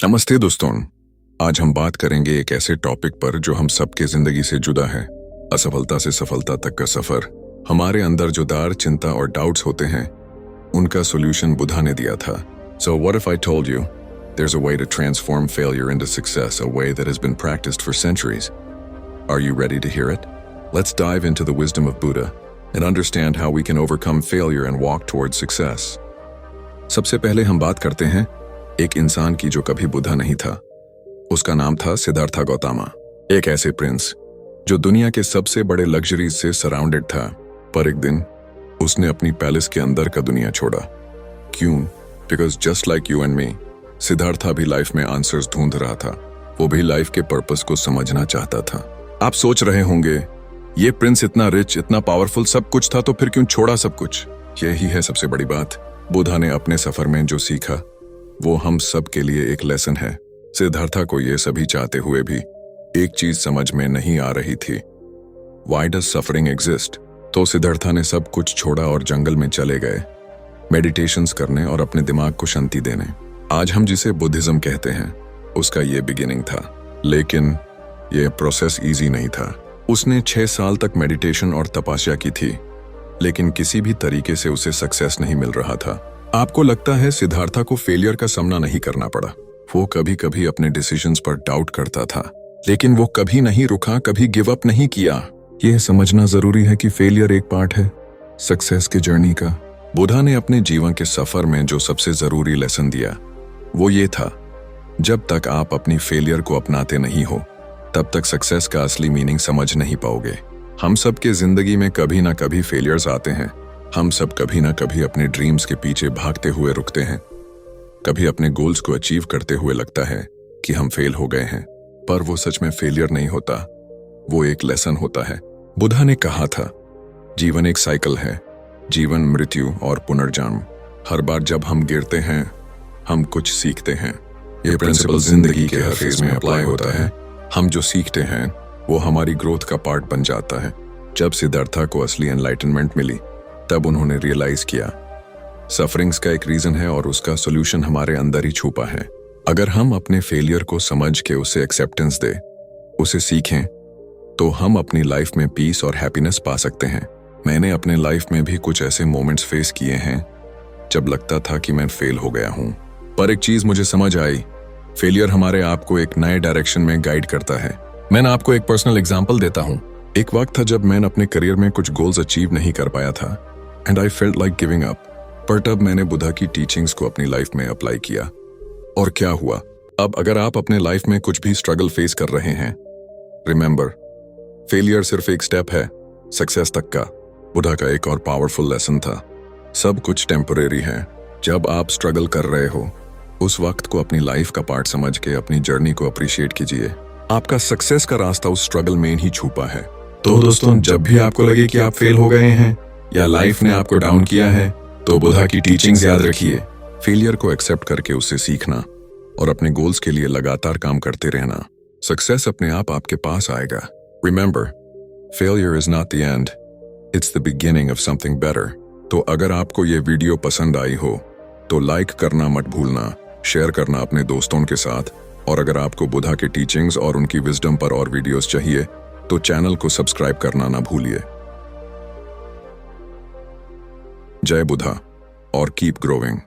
नमस्ते दोस्तों। आज हम बात करेंगे एक ऐसे टॉपिक पर जो हम सबके जिंदगी से जुड़ा है, असफलता से सफलता तक का सफर। हमारे अंदर जो दार, चिंता और डाउट्स होते हैं, उनका सॉल्यूशन बुद्धा ने दिया था। So what if I told you there's a way to transform failure into success, a way that has been practiced for centuries? Are you ready to hear it? Let's dive into the wisdom of Buddha and understand how we can overcome failure and walk towards success. सबसे पहले हम बात करते हैं एक इंसान की जो कभी बुद्धा नहीं था। उसका नाम था सिद्धार्था गौतमा, एक ऐसे प्रिंस जो दुनिया के सबसे बड़े लग्जरीज से सराउंडेड था। पर एक दिन उसने अपनी पैलेस के अंदर का दुनिया छोड़ा। क्यों? Because just like you and me, Siddhartha भी लाइफ में आंसर्स ढूंढ रहा था। वो भी लाइफ के पर्पस को समझना चाहता था। आप सोच रहे होंगे, ये प्रिंस इतना रिच, इतना पावरफुल, सब कुछ था, तो फिर क्यों छोड़ा सब कुछ? यही है सबसे बड़ी बात। बुद्धा ने अपने सफर में जो सीखा वो हम सब के लिए एक लेसन है। सिद्धार्था को ये सभी चाहते हुए भी एक चीज समझ में नहीं आ रही थी, Why does suffering exist? तो सिद्धार्था ने सब कुछ छोड़ा और जंगल में चले गए, मेडिटेशंस करने और अपने दिमाग को शांति देने। आज हम जिसे बुद्धिज्म कहते हैं, उसका ये बिगिनिंग था। लेकिन ये प्रोसेस इजी नहीं था। उसने 6 साल तक मेडिटेशन और तपस्या की थी, लेकिन किसी भी तरीके से उसे सक्सेस नहीं मिल रहा था। आपको लगता है सिद्धार्था को फेलियर का सामना नहीं करना पड़ा? वो कभी कभी अपने डिसीजंस पर डाउट करता था, लेकिन वो कभी नहीं रुका, कभी गिव अप नहीं किया। यह समझना जरूरी है कि फेलियर एक पार्ट है सक्सेस की जर्नी का। बुद्धा ने अपने जीवन के सफर में जो सबसे जरूरी लेसन दिया वो ये था, जब तक आप अपनी फेलियर को अपनाते नहीं हो, तब तक सक्सेस का असली मीनिंग समझ नहीं पाओगे। हम सब के जिंदगी में कभी ना कभी फेलियर्स आते हैं। हम सब कभी ना कभी अपने ड्रीम्स के पीछे भागते हुए रुकते हैं। कभी अपने गोल्स को अचीव करते हुए लगता है कि हम फेल हो गए हैं, पर वो सच में फेलियर नहीं होता, वो एक लेसन होता है। बुद्धा ने कहा था, जीवन एक साइकिल है, जीवन, मृत्यु और पुनर्जन्म। हर बार जब हम गिरते हैं, हम कुछ सीखते हैं। ये प्रिंसिपल जिंदगी के हर फेज में अप्लाई होता है। हम जो सीखते हैं वो हमारी ग्रोथ का पार्ट बन जाता है। जब सिद्धार्था को असली एनलाइटनमेंट मिली, तब उन्होंने रियलाइज किया सफरिंग्स का एक रीजन है और उसका सॉल्यूशन हमारे अंदर ही छुपा है। अगर हम अपने फेलियर को समझ के उसे एक्सेप्टेंस दे, उसे सीखें, तो हम अपनी लाइफ में पीस और हैप्पीनेस पा सकते हैं। मैंने अपने लाइफ में भी कुछ ऐसे मोमेंट्स फेस किए हैं जब लगता था कि मैं फेल हो गया हूं, पर एक चीज मुझे समझ आई, फेलियर हमारे आप को एक नए डायरेक्शन में गाइड करता है। मैं आपको एक पर्सनल एग्जांपल देता हूं। एक वक्त था जब मैं अपने करियर में कुछ गोल्स अचीव नहीं कर पाया था and I felt like giving up. पर तब मैंने बुद्धा की टीचिंग्स को अपनी लाइफ में अप्लाई किया, और क्या हुआ? अब अगर आप अपने लाइफ में कुछ भी स्ट्रगल फेस कर रहे हैं, रिमेंबर, फेलियर सिर्फ एक स्टेप है सक्सेस तक का। बुद्धा का एक और पावरफुल लेसन था, सब कुछ टेम्परेरी है। जब आप स्ट्रगल कर रहे हो, उस वक्त को अपनी लाइफ का पार्ट समझ के अपनी जर्नी को अप्रिशिएट कीजिए। आपका सक्सेस का रास्ता उस स्ट्रगल में ही छुपा है। तो दोस्तों, जब भी आपको लगे कि आप फेल हो गए हैं या लाइफ ने आपको डाउन किया है, तो बुद्धा की टीचिंग्स याद रखिए। फेलियर को एक्सेप्ट करके उससे सीखना और अपने गोल्स के लिए लगातार काम करते रहना, सक्सेस अपने आप आपके पास आएगा। Remember, failure is not the end, it's the beginning of something better. तो अगर आपको ये वीडियो पसंद आई हो तो लाइक करना मत भूलना, शेयर करना अपने दोस्तों के साथ, और अगर आपको बुद्धा के टीचिंग्स और उनकी विजडम पर और वीडियोस चाहिए तो चैनल को सब्सक्राइब करना ना भूलिए। जय बुद्धा और कीप ग्रोइंग।